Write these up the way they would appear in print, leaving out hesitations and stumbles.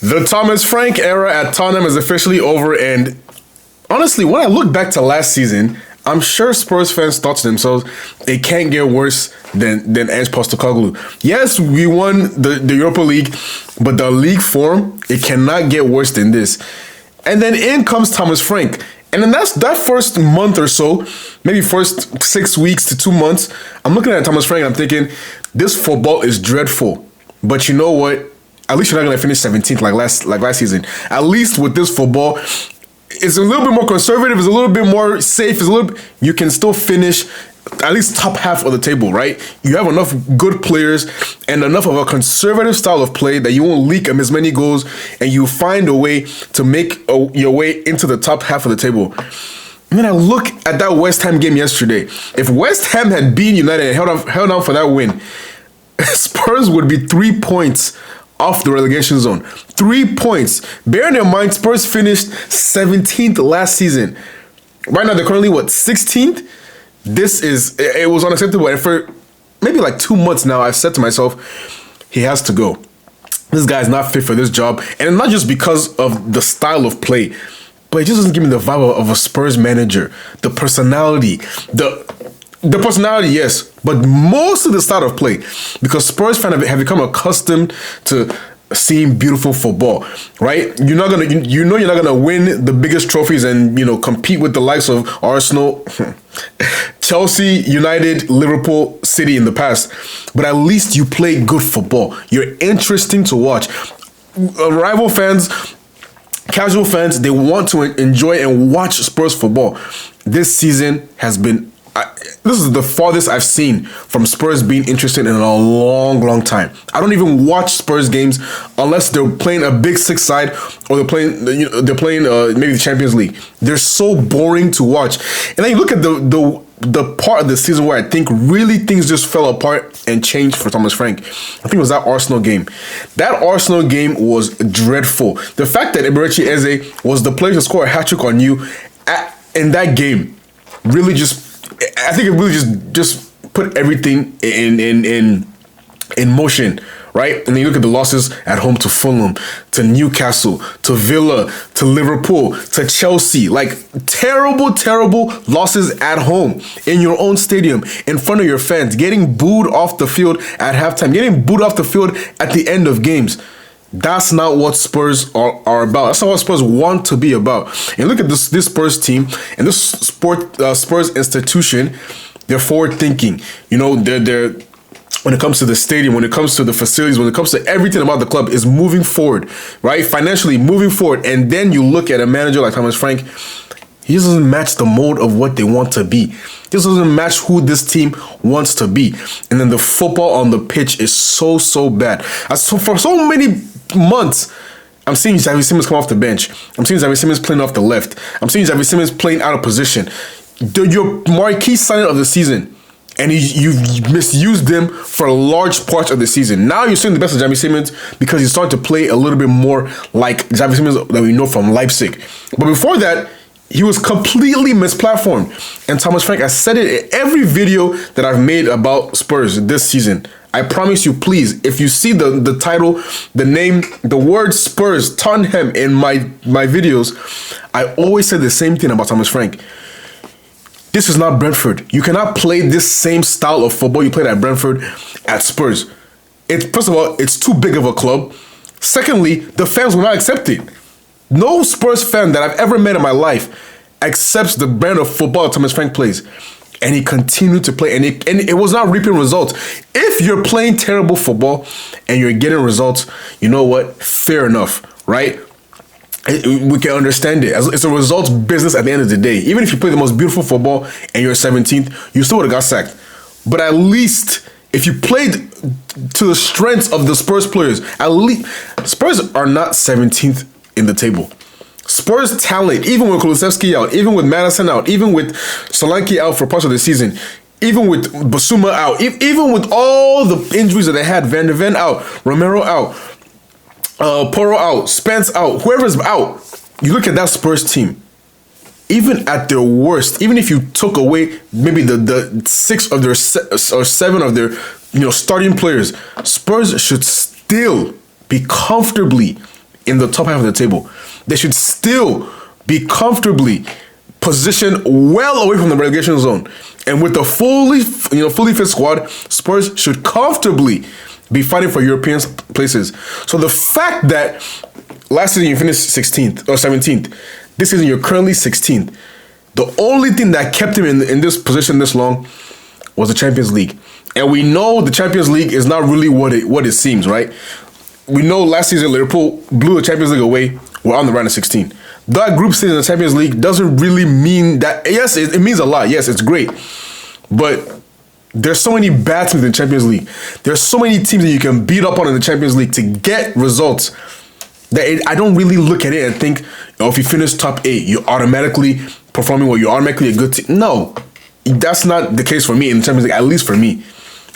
The Thomas Frank era at Tottenham is officially over, and honestly, when I look back to last season, I'm sure Spurs fans thought to themselves, it can't get worse than Ange Postecoglou. Yes, we won the Europa League, but the league form, it cannot get worse than this. And then in comes Thomas Frank. And then that first month or so, maybe first 6 weeks to 2 months, I'm looking at Thomas Frank and I'm thinking, this football is dreadful. But you know what? At least you're not going to finish 17th like last season. At least with this football, it's a little bit more conservative. It's a little bit more safe. You can still finish at least top half of the table, right? You have enough good players and enough of a conservative style of play that you won't leak as many goals, and you find a way to make your way into the top half of the table. And then I look at that West Ham game yesterday. If West Ham had beaten United and held on for that win, Spurs would be 3 points off the relegation zone. 3 points. Bearing in mind, Spurs finished 17th last season. Right now, they're currently, 16th? It was unacceptable. And for maybe like 2 months now, I've said to myself, he has to go. This guy's not fit for this job. And not just because of the style of play, but it just doesn't give me the vibe of a Spurs manager. The personality, the personality, yes, but most of the style of play, because Spurs fans have become accustomed to seeing beautiful football, right? You're not gonna win the biggest trophies and compete with the likes of Arsenal, Chelsea, United, Liverpool, City in the past, but at least you play good football. You're interesting to watch. Rival fans, casual fans, they want to enjoy and watch Spurs football. This season has been. This is the farthest I've seen from Spurs being interested in a long, long time. I don't even watch Spurs games unless they're playing a big six side or they're playing maybe the Champions League. They're so boring to watch. And then you look at the part of the season where I think really things just fell apart and changed for Thomas Frank. I think it was that Arsenal game. That Arsenal game was dreadful. The fact that Eberechi Eze was the player to score a hat-trick on you in that game really I think it really just put everything in motion, right? And then you look at the losses at home to Fulham, to Newcastle, to Villa, to Liverpool, to Chelsea. Like terrible, terrible losses at home in your own stadium, in front of your fans, getting booed off the field at halftime, getting booed off the field at the end of games. That's not what Spurs are about. That's not what Spurs want to be about. And look at this Spurs team and this Spurs institution. They're forward thinking. They're when it comes to the stadium, when it comes to the facilities, when it comes to everything about the club is moving forward, right? Financially moving forward. And then you look at a manager like Thomas Frank. He just doesn't match the mold of what they want to be. He just doesn't match who this team wants to be. And then the football on the pitch is so bad. For so many months, I'm seeing Xavi Simons come off the bench. I'm seeing Xavi Simons playing off the left. I'm seeing Xavi Simons playing out of position. Your marquee signing of the season, and you've misused them for a large part of the season. Now you're seeing the best of Xavi Simons because he's starting to play a little bit more like Xavi Simons that we know from Leipzig. But before that, he was completely misplatformed. And Thomas Frank, I said it in every video that I've made about Spurs this season. I promise you, please, if you see the title, the name, the word Spurs, Tottenham in my videos, I always say the same thing about Thomas Frank. This is not Brentford. You cannot play this same style of football you played at Brentford at Spurs. First of all, it's too big of a club. Secondly, the fans will not accept it. No Spurs fan that I've ever met in my life accepts the brand of football that Thomas Frank plays. And he continued to play, and it was not reaping results. If you're playing terrible football and you're getting results, you know what? Fair enough, right? We can understand it. It's a results business at the end of the day. Even if you play the most beautiful football and you're 17th, you still would have got sacked. But at least if you played to the strengths of the Spurs players, at least Spurs are not 17th in the table. Spurs talent, even with Kulusevski out, even with Madison out, even with Solanke out for parts of the season, even with Basuma out, even with all the injuries that they had, Van de Ven out, Romero out, Porro out, Spence out, whoever's out, you look at that Spurs team, even at their worst, even if you took away maybe the 6 of their or 7 of their starting players, Spurs should still be comfortably in the top half of the table. They should still be comfortably positioned well away from the relegation zone. And with the fully fit squad, Spurs should comfortably be fighting for European places. So the fact that last season you finished 16th or 17th, this season you're currently 16th, the only thing that kept him in this position this long was the Champions League. And we know the Champions League is not really what it seems, right? We know last season Liverpool blew the Champions League away. We're on the round of 16. That group stage in the Champions League doesn't really mean that. Yes, it means a lot. Yes, it's great. But there's so many bad teams in the Champions League. There's so many teams that you can beat up on in the Champions League to get results that I don't really look at it and think, if you finish top 8, you're automatically performing well, you're automatically a good team. No, that's not the case for me in the Champions League, at least for me.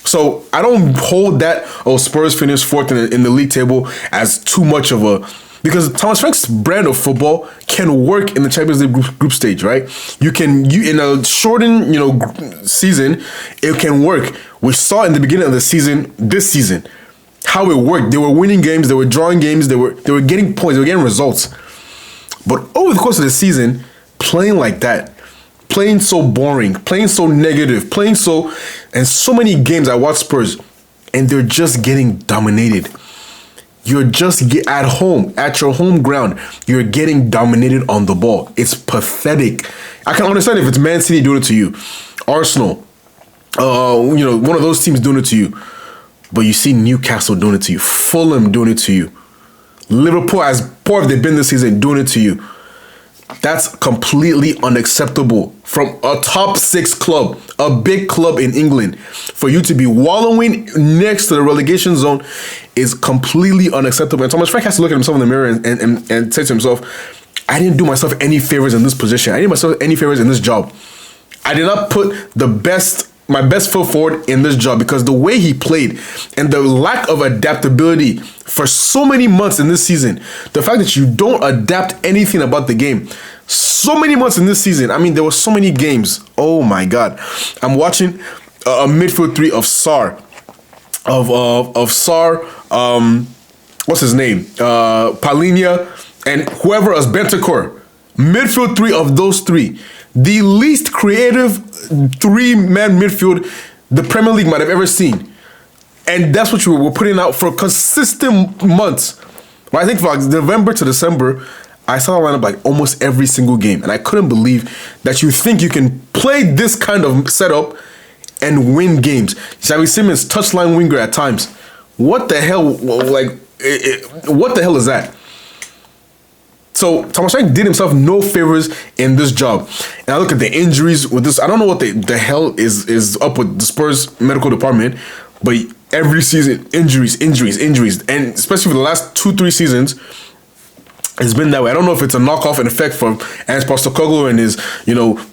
So I don't hold that, Spurs finished 4th in the league table as too much of a... Because Thomas Frank's brand of football can work in the Champions League group stage, right? You in a shortened, season, it can work. We saw in the beginning of the season, this season, how it worked. They were winning games, they were drawing games, they were getting points, they were getting results. But over the course of the season, playing like that, playing so boring, playing so negative, and so many games I watch Spurs, and they're just getting dominated. You're just at home, at your home ground, you're getting dominated on the ball. It's pathetic. I can understand if it's Man City doing it to you, Arsenal, one of those teams doing it to you. But you see Newcastle doing it to you, Fulham doing it to you, Liverpool, as poor as they've been this season, doing it to you. That's completely unacceptable from a top 6 club, a big club in England. For you to be wallowing next to the relegation zone is completely unacceptable. And Thomas Frank has to look at himself in the mirror and say to himself, I didn't do myself any favors in this position. I didn't do myself any favors in this job. I did not put my best foot forward in this job, because the way he played and the lack of adaptability for so many months in this season, the fact that you don't adapt anything about the game, so many months in this season. I mean, there were so many games. Oh my God. I'm watching a midfield 3 of Sarr, of Sarr, what's his name? Palhinha, and whoever else, Bentancur. Midfield 3 of those 3. The least creative 3-man midfield the Premier League might have ever seen. And that's what we were putting out for consistent months. But I think from November to December, I saw the lineup like almost every single game. And I couldn't believe that you think you can play this kind of setup and win games. Xavi Simons, touchline winger at times. What the hell? What the hell is that? So Thomas Frank did himself no favors in this job. And I look at the injuries with this. I don't know what the hell is up with the Spurs medical department, but every season, injuries. And especially for the last 2-3 seasons, it's been that way. I don't know if it's a knockoff and effect from Ange Postecoglou and his,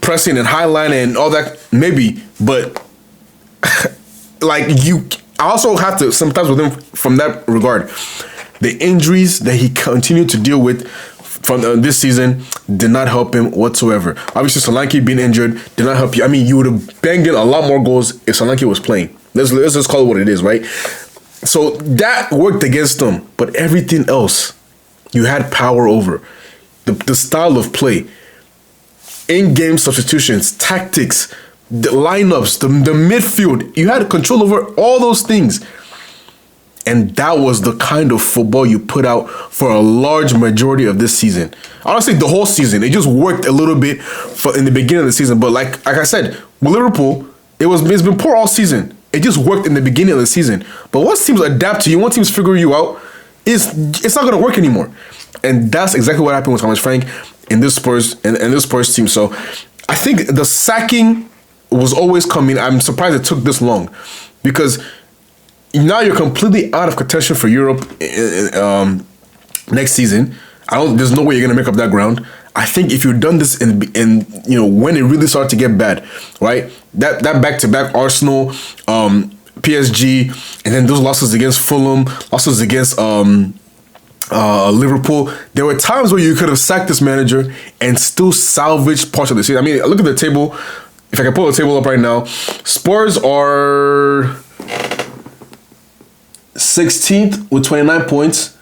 pressing and highlining and all that, maybe. But I also have to sympathize with him from that regard. The injuries that he continued to deal with from this season did not help him whatsoever. Obviously, Solanke being injured did not help you. I mean, you would have banged in a lot more goals if Solanke was playing. Let's just call it what it is, right? So that worked against him. But everything else, you had power over. The style of play, in-game substitutions, tactics, the lineups, the midfield. You had control over all those things. And that was the kind of football you put out for a large majority of this season. Honestly, the whole season. It just worked a little bit in the beginning of the season. But like I said, with Liverpool, it's been poor all season. It just worked in the beginning of the season. But once teams adapt to you, once teams figure you out, it's not going to work anymore. And that's exactly what happened with Thomas Frank in this Spurs and this Spurs team. So I think the sacking was always coming. I'm surprised it took this long, because now you're completely out of contention for Europe next season. There's no way you're gonna make up that ground. I think if you've done this in when it really started to get bad, right? That back-to-back Arsenal, PSG, and then those losses against Fulham, losses against Liverpool. There were times where you could have sacked this manager and still salvaged parts of the season. I mean, look at the table. If I can pull the table up right now, Spurs are 16th with 29 points.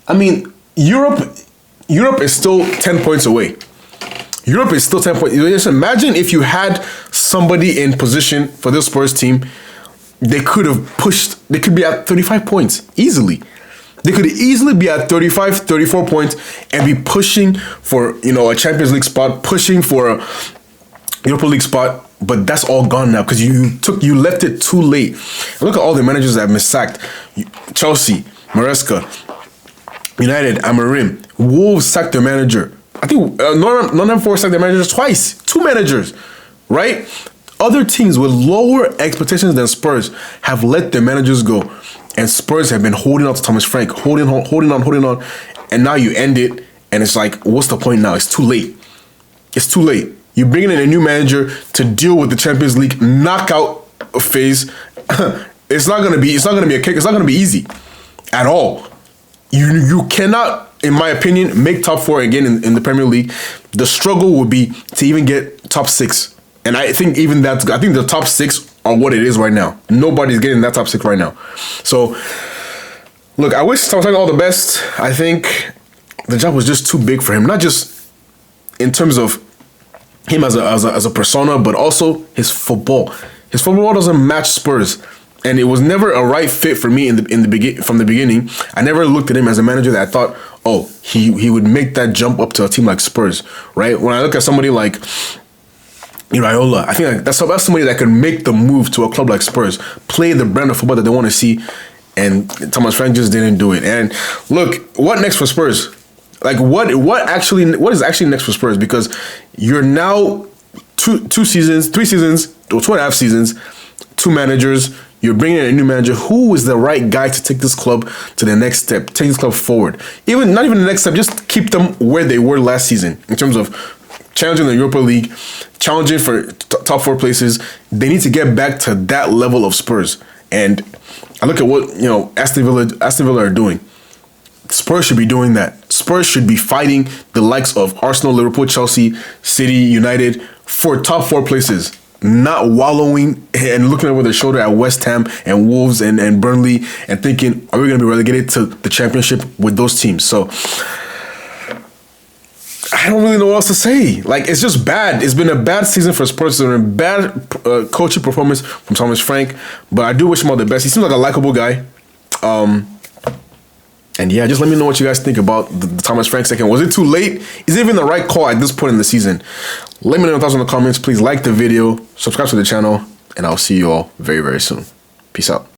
I mean, Europe is still 10 points away. Europe is still 10 points. Just imagine if you had somebody in position for this Spurs team, they could have pushed, they could be at 35 points easily. They could easily be at 35, 34 points and be pushing for, a Champions League spot, pushing for a Europa League spot, but that's all gone now because you left it too late. Look at all the managers that have been sacked. Chelsea, Maresca, United, Amorim, Wolves sacked their manager. I think Nottingham Forest sacked their manager twice. 2 managers, right? Other teams with lower expectations than Spurs have let their managers go. And Spurs have been holding on to Thomas Frank, holding on. And now you end it, and it's like, what's the point now? It's too late. It's too late. You're bringing in a new manager to deal with the Champions League knockout phase. It's not gonna be a kick. It's not gonna be easy at all. You cannot, in my opinion, make top 4 again in the Premier League. The struggle would be to even get top 6. And I think the top 6 are what it is right now. Nobody's getting that top 6 right now. So, look, I wish Thomas Frank all the best. I think the job was just too big for him. Not just in terms of him as a persona, but also his football. His football doesn't match Spurs. And it was never a right fit for me from the beginning. I never looked at him as a manager that I thought, oh, he would make that jump up to a team like Spurs, right? When I look at somebody like Iraola, I think that's somebody that could make the move to a club like Spurs, play the brand of football that they want to see, and Thomas Frank just didn't do it. And look, what next for Spurs? Like what is actually next for Spurs? Because you're now 3 seasons, or 2.5 seasons, 2 managers. You're bringing in a new manager. Who is the right guy to take this club to the next step, take this club forward? Not even the next step, just keep them where they were last season in terms of challenging the Europa League, challenging for top 4 places. They need to get back to that level of Spurs. And I look at what Aston Villa are doing. Spurs should be doing that. Spurs should be fighting the likes of Arsenal, Liverpool, Chelsea, City, United for top 4 places. Not wallowing and looking over their shoulder at West Ham and Wolves and Burnley and thinking, are we going to be relegated to the Championship with those teams? So I don't really know what else to say. Like, it's just bad. It's been a bad season for Spurs. It's been a bad coaching performance from Thomas Frank. But I do wish him all the best. He seems like a likable guy. And yeah, just let me know what you guys think about the Thomas Frank second. Was it too late? Is it even the right call at this point in the season? Let me know your thoughts in the comments. Please like the video, subscribe to the channel, and I'll see you all very, very soon. Peace out.